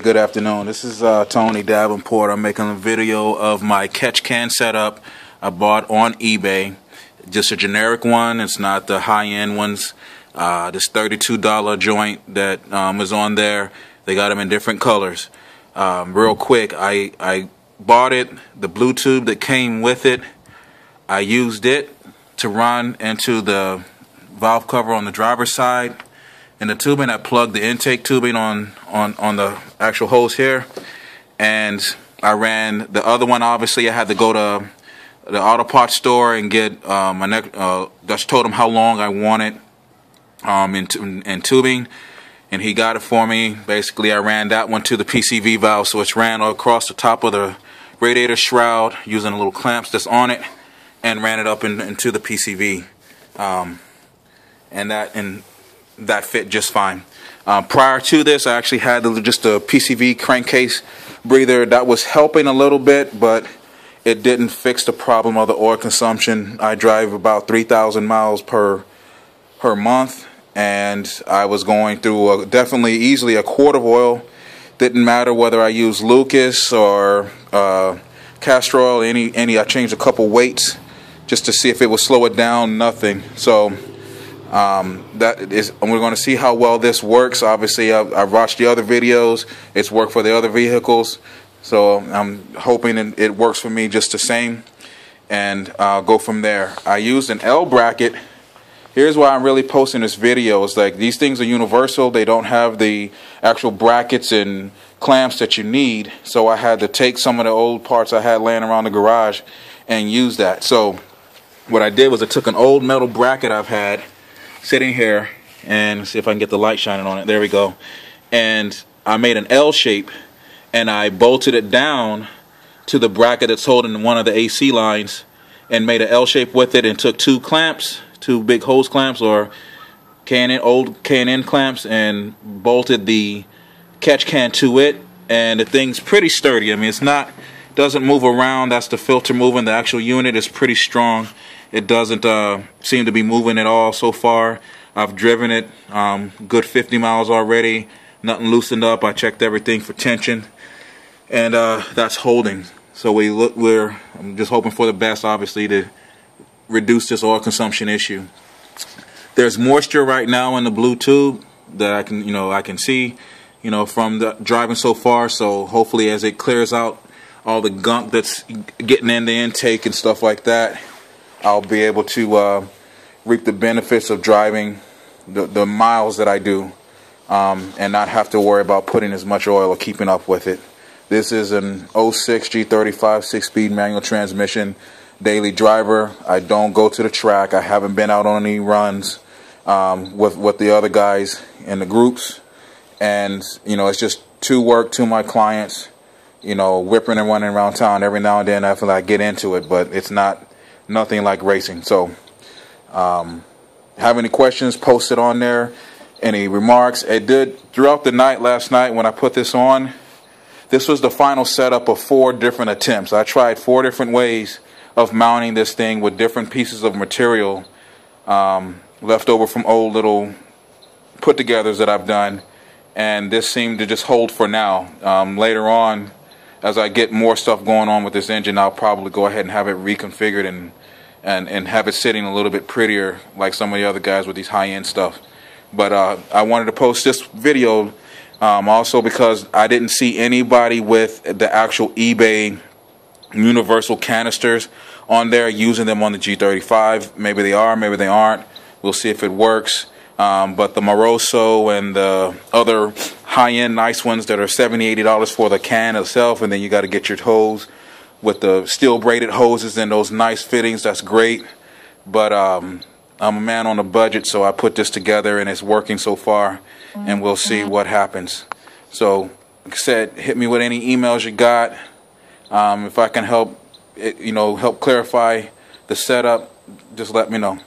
good afternoon. This is Tony Davenport. I'm making a video of my catch can setup I bought on eBay. Just a generic one. It's not the high-end ones. This $32 joint that is on there, they got them in different colors. Real quick, I bought it, the blue tube that came with it. I used it to run into the valve cover on the driver's side. In the tubing, I plugged the intake tubing on the actual hose here, and I ran the other one. Obviously, I had to go to the auto parts store and get just told him how long I wanted in tubing, and he got it for me. Basically, I ran that one to the PCV valve, so it's ran across the top of the radiator shroud using the little clamps that's on it, and ran it up into the PCV, and that fit just fine. Prior to this, I actually had just a PCV crankcase breather that was helping a little bit, but it didn't fix the problem of the oil consumption. I drive about 3,000 miles per month, and I was going through definitely easily a quart of oil. Didn't matter whether I used Lucas or castor oil, any. I changed a couple weights just to see if it would slow it down. Nothing. So we're going to see how well this works. Obviously, I've watched the other videos. It's worked for the other vehicles, so I'm hoping it works for me just the same, and I'll go from there. I used an L bracket. Here's why I'm really posting this video. It's like these things are universal. They don't have the actual brackets and clamps that you need, so I had to take some of the old parts I had laying around the garage and use that. So what I did was I took an old metal bracket I've had sitting here, and see if I can get the light shining on it. There we go. And I made an L shape, and I bolted it down to the bracket that's holding one of the AC lines, and made an L shape with it, and took two clamps, two big hose clamps, or old K&N clamps, and bolted the catch can to it. And the thing's pretty sturdy. I mean, doesn't move around. That's the filter moving. The actual unit is pretty strong. It doesn't seem to be moving at all so far. I've driven it good 50 miles already. Nothing loosened up. I checked everything for tension, and that's holding. So I'm just hoping for the best, obviously, to reduce this oil consumption issue. There's moisture right now in the blue tube that I can see, from the driving so far. So hopefully, as it clears out all the gunk that's getting in the intake and stuff like that, I'll be able to reap the benefits of driving the miles that I do, and not have to worry about putting as much oil or keeping up with it. This is an 06 G35 6-speed manual transmission daily driver. I don't go to the track. I haven't been out on any runs with the other guys in the groups, and it's just to work to my clients, whipping and running around town every now and then after I get into it, but it's nothing like racing. So have any questions, post it on there. Any remarks? It did throughout the night last night when I put this on. This was the final setup of 4 different attempts. I tried 4 different ways of mounting this thing with different pieces of material left over from old little put-togethers that I've done, and this seemed to just hold for now. Later on, as I get more stuff going on with this engine, I'll probably go ahead and have it reconfigured and have it sitting a little bit prettier like some of the other guys with these high-end stuff. But I wanted to post this video also because I didn't see anybody with the actual eBay universal canisters on there using them on the G35. Maybe they are, maybe they aren't. We'll see if it works. But the Moroso and the other high-end nice ones that are $70, $80 for the can itself, and then you got to get your hose with the steel braided hoses and those nice fittings. That's great. But I'm a man on a budget, so I put this together, and it's working so far, and we'll see what happens. So, like I said, hit me with any emails you got. If I can help clarify the setup, just let me know.